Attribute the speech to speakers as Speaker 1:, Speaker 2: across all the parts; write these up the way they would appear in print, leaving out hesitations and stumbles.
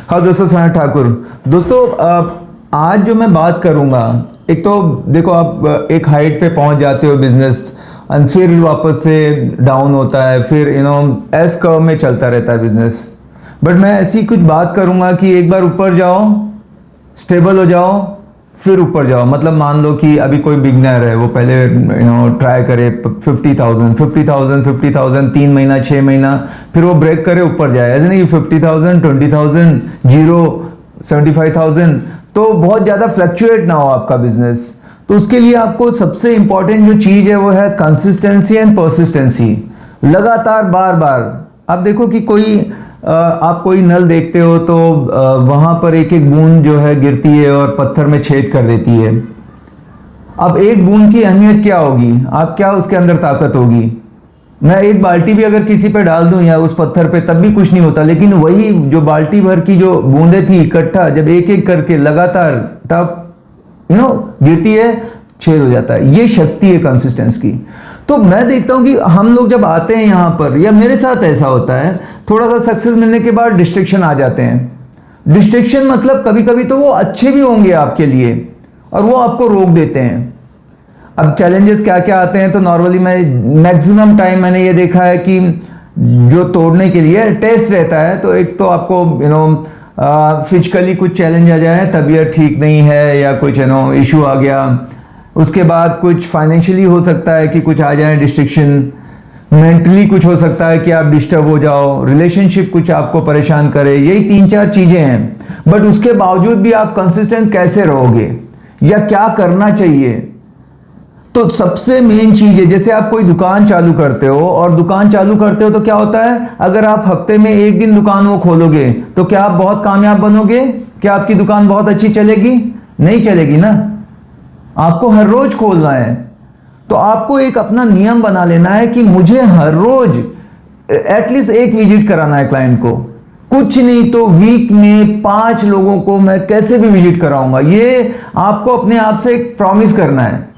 Speaker 1: हाँ दोस्तों, सैन ठाकुर। दोस्तों आज जो मैं बात करूँगा, एक तो देखो आप एक हाइट पे पहुँच जाते हो बिजनेस और फिर वापस से डाउन होता है, फिर एस कर्व में चलता रहता है बिजनेस। बट मैं ऐसी कुछ बात करूँगा कि एक बार ऊपर जाओ, स्टेबल हो जाओ, फिर ऊपर जाओ। मतलब मान लो कि अभी कोई बिगनर है, वो पहले ट्राई करे 50,000 3 महीना 6 महीना, फिर वो ब्रेक करे ऊपर जाए। ऐसे नहीं कि 50,000 20,000 जीरो 75,000, तो बहुत ज़्यादा फ्लक्चुएट ना हो आपका बिजनेस। तो उसके लिए आपको सबसे इंपॉर्टेंट जो चीज़ है वो है कंसिस्टेंसी एंड परसिस्टेंसी। लगातार बार बार आप देखो कि आप कोई नल देखते हो तो वहाँ पर एक एक बूंद जो है गिरती है और पत्थर में छेद कर देती है। अब एक बूंद की अहमियत क्या होगी, आप क्या उसके अंदर ताकत होगी। मैं एक बाल्टी भी अगर किसी पे डाल दूं या उस पत्थर पे, तब भी कुछ नहीं होता। लेकिन वही जो बाल्टी भर की जो बूंदें थी इकट्ठा, जब एक एक करके लगातार टप गिरती है, छेद हो जाता है। ये शक्ति है कंसिस्टेंस की। तो मैं देखता हूं कि हम लोग जब आते हैं यहां पर, या मेरे साथ ऐसा होता है, थोड़ा सा सक्सेस मिलने के बाद डिस्ट्रैक्शन आ जाते हैं। डिस्ट्रैक्शन मतलब कभी कभी तो वो अच्छे भी होंगे आपके लिए और वो आपको रोक देते हैं। अब चैलेंजेस क्या क्या आते हैं, तो नॉर्मली मैं मैक्सिमम टाइम मैंने ये देखा है कि जो तोड़ने के लिए टेस्ट रहता है, तो एक तो आपको फिजिकली कुछ चैलेंज आ जाए, तबीयत ठीक नहीं है या कुछ इशू आ गया। उसके बाद कुछ फाइनेंशियली हो सकता है कि कुछ आ जाए डिस्ट्रैक्शन, मेंटली कुछ हो सकता है कि आप डिस्टर्ब हो जाओ, रिलेशनशिप कुछ आपको परेशान करे। यही 3-4 चीज़ें हैं। बट उसके बावजूद भी आप कंसिस्टेंट कैसे रहोगे या क्या करना चाहिए, तो सबसे मेन चीज़ है, जैसे आप कोई दुकान चालू करते हो, और दुकान चालू करते हो तो क्या होता है, अगर आप हफ्ते में एक दिन दुकान वो खोलोगे तो क्या आप बहुत कामयाब बनोगे? क्या आपकी दुकान बहुत अच्छी चलेगी? नहीं चलेगी ना। आपको हर रोज खोलना है। तो आपको एक अपना नियम बना लेना है कि मुझे हर रोज एटलीस्ट एक विजिट कराना है क्लाइंट को। कुछ नहीं तो वीक में 5 लोगों को मैं कैसे भी विजिट कराऊंगा। ये आपको अपने आप से एक प्रॉमिस करना है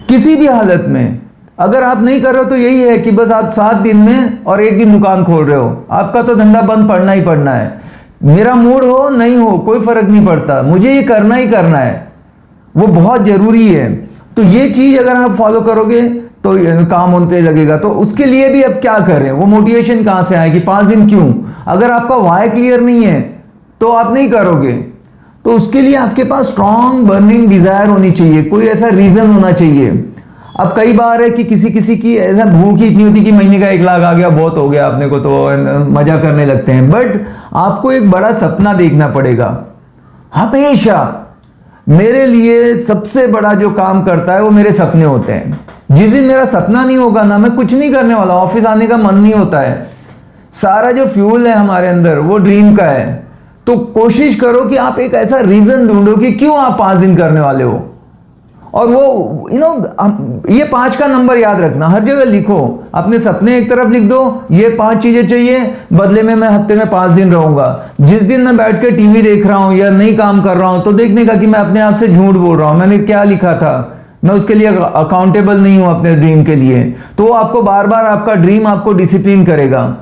Speaker 1: किसी भी हालत में। अगर आप नहीं कर रहे हो तो यही है कि बस आप 7 दिन में और 1 दिन दुकान खोल रहे हो, आपका तो धंधा बंद पड़ना ही पड़ना है। मेरा मूड हो नहीं हो कोई फर्क नहीं पड़ता, मुझे ये करना ही करना है, वो बहुत जरूरी है। तो ये चीज अगर आप फॉलो करोगे तो काम होने लगेगा। तो उसके लिए भी अब क्या करें, वो मोटिवेशन कहां से आएगी, 5 दिन क्यों? अगर आपका वाई क्लियर नहीं है तो आप नहीं करोगे। तो उसके लिए आपके पास स्ट्रॉन्ग बर्निंग डिजायर होनी चाहिए, कोई ऐसा रीजन होना चाहिए। अब कई बार है कि किसी की ऐसा भूख ही इतनी होती कि महीने का 1 लाख आ गया, बहुत हो गया अपने को, तो मजा करने लगते हैं। बट आपको एक बड़ा सपना देखना पड़ेगा हमेशा। मेरे लिए सबसे बड़ा जो काम करता है वो मेरे सपने होते हैं। जिस दिन मेरा सपना नहीं होगा ना, मैं कुछ नहीं करने वाला, ऑफिस आने का मन नहीं होता है। सारा जो फ्यूल है हमारे अंदर वो ड्रीम का है। तो कोशिश करो कि आप एक ऐसा रीजन ढूंढो कि क्यों आप 5 दिन करने वाले हो। और वो ये 5 का नंबर याद रखना, हर जगह लिखो। अपने सपने एक तरफ लिख दो, ये 5 चीजें चाहिए, बदले में मैं हफ्ते में 5 दिन रहूंगा। जिस दिन मैं बैठ के टीवी देख रहा हूं या नहीं काम कर रहा हूं, तो देखने का कि मैं अपने आप से झूठ बोल रहा हूं, मैंने क्या लिखा था, मैं उसके लिए अकाउंटेबल नहीं हूं अपने ड्रीम के लिए। तो वो आपको बार बार आपका ड्रीम आपको डिसिप्लिन करेगा।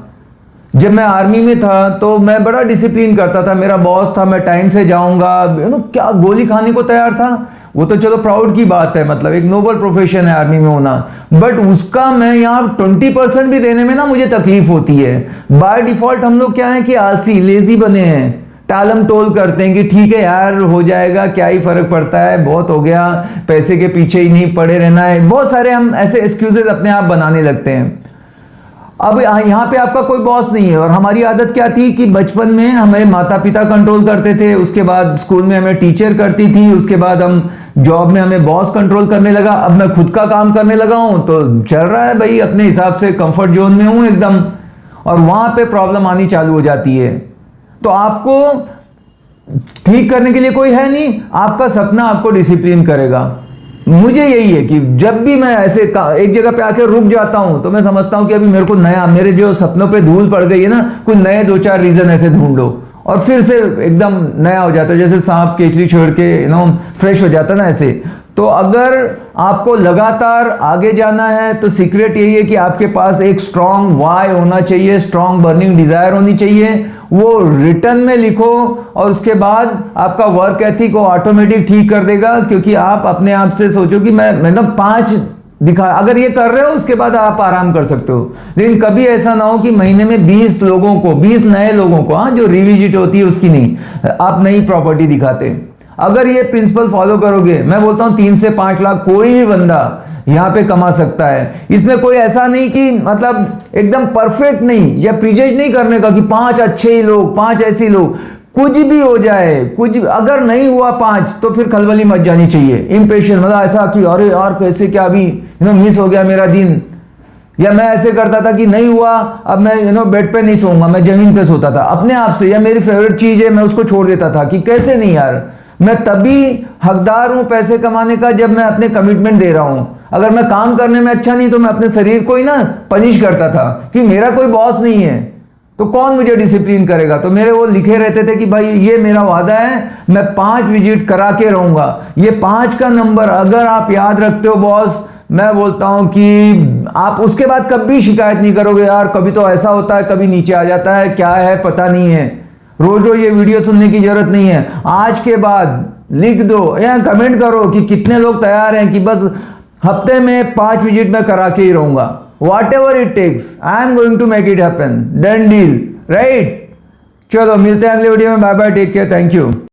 Speaker 1: जब मैं आर्मी में था तो मैं बड़ा डिसिप्लिन करता था, मेरा बॉस था, मैं टाइम से जाऊंगा, क्या गोली खाने को तैयार था। वो तो चलो प्राउड की बात है, मतलब एक नोबल प्रोफेशन है आर्मी में होना। बट उसका मैं यहाँ 20% भी देने में ना मुझे तकलीफ होती है। बाय डिफॉल्ट हम लोग क्या है कि आलसी लेजी बने हैं, टालम टोल करते हैं कि ठीक है यार हो जाएगा, क्या ही फर्क पड़ता है, बहुत हो गया, पैसे के पीछे ही नहीं पड़े रहना है। बहुत सारे हम ऐसे एक्सक्यूजेज अपने आप बनाने लगते हैं। अब यहाँ पे आपका कोई बॉस नहीं है। और हमारी आदत क्या थी कि बचपन में हमें माता पिता कंट्रोल करते थे, उसके बाद स्कूल में हमें टीचर करती थी, उसके बाद हम जॉब में हमें बॉस कंट्रोल करने लगा। अब मैं खुद का काम करने लगा हूं तो चल रहा है भाई, अपने हिसाब से कंफर्ट जोन में हूं एकदम, और वहां पे प्रॉब्लम आनी चालू हो जाती है। तो आपको ठीक करने के लिए कोई है नहीं, आपका सपना आपको डिसिप्लिन करेगा। मुझे यही है कि जब भी मैं ऐसे एक जगह पे आकर रुक जाता हूं तो मैं समझता हूं कि अभी मेरे को नया, मेरे जो सपनों पे धूल पड़ गई है ना, कुछ नए 2-4 रीजन ऐसे ढूंढ लो और फिर से एकदम नया हो जाता है, जैसे सांप केचली छोड़ के फ्रेश हो जाता है ना ऐसे। तो अगर आपको लगातार आगे जाना है तो सीक्रेट यही है कि आपके पास एक स्ट्रॉन्ग वाई होना चाहिए, स्ट्रॉन्ग बर्निंग डिजायर होनी चाहिए, वो रिटर्न में लिखो और उसके बाद आपका वर्क एथिक को ऑटोमेटिक ठीक कर देगा, क्योंकि आप अपने आप से सोचो कि मैं मतलब 5 दिखा, अगर ये कर रहे हो उसके बाद आप आराम कर सकते हो। लेकिन कभी ऐसा ना हो कि महीने में 20 लोगों को, 20 नए लोगों को, हाँ, जो रिविजिट होती है उसकी नहीं, आप नई प्रॉपर्टी दिखाते। अगर ये प्रिंसिपल फॉलो करोगे, मैं बोलता हूं 3 से 5 लाख कोई भी बंदा यहां पे कमा सकता है। इसमें कोई ऐसा नहीं कि मतलब एकदम परफेक्ट नहीं, या प्रिजज नहीं करने का कि 5 अच्छे ही लोग, 5 ऐसे लोग, कुछ भी हो जाए, कुछ अगर नहीं हुआ 5 तो फिर खलबली मच जानी चाहिए। इम्पेशेंस मतलब ऐसा कि अरे यार कैसे, क्या अभी मिस हो गया मेरा दिन, या मैं ऐसे करता था कि नहीं हुआ, अब मैं बेड पे नहीं सोऊंगा, मैं जमीन पे सोता था अपने आप से, या मेरी फेवरेट चीज है मैं उसको छोड़ देता था कि कैसे नहीं यार, मैं तभी हकदार हूं पैसे कमाने का जब मैं अपने कमिटमेंट दे रहा हूं। अगर मैं काम करने में अच्छा नहीं तो मैं अपने शरीर को ही ना पनिश करता था कि मेरा कोई बॉस नहीं है तो कौन मुझे डिसिप्लिन करेगा। तो मेरे वो लिखे रहते थे कि भाई ये मेरा वादा है, मैं 5 विजिट करा के रहूंगा। ये 5 का नंबर अगर आप याद रखते हो बॉस, मैं बोलता हूं कि आप उसके बाद कभी शिकायत नहीं करोगे, यार कभी तो ऐसा होता है, कभी नीचे आ जाता है, क्या है पता नहीं है। रोज रोज ये वीडियो सुनने की जरूरत नहीं है। आज के बाद लिख दो या कमेंट करो कि कितने लोग तैयार हैं कि बस हफ्ते में 5 विजिट में करा के ही रहूंगा। Whatever it takes, I am going to make it happen. Done deal, right? चलो मिलते हैं अगले वीडियो में। Bye bye, take care, thank you.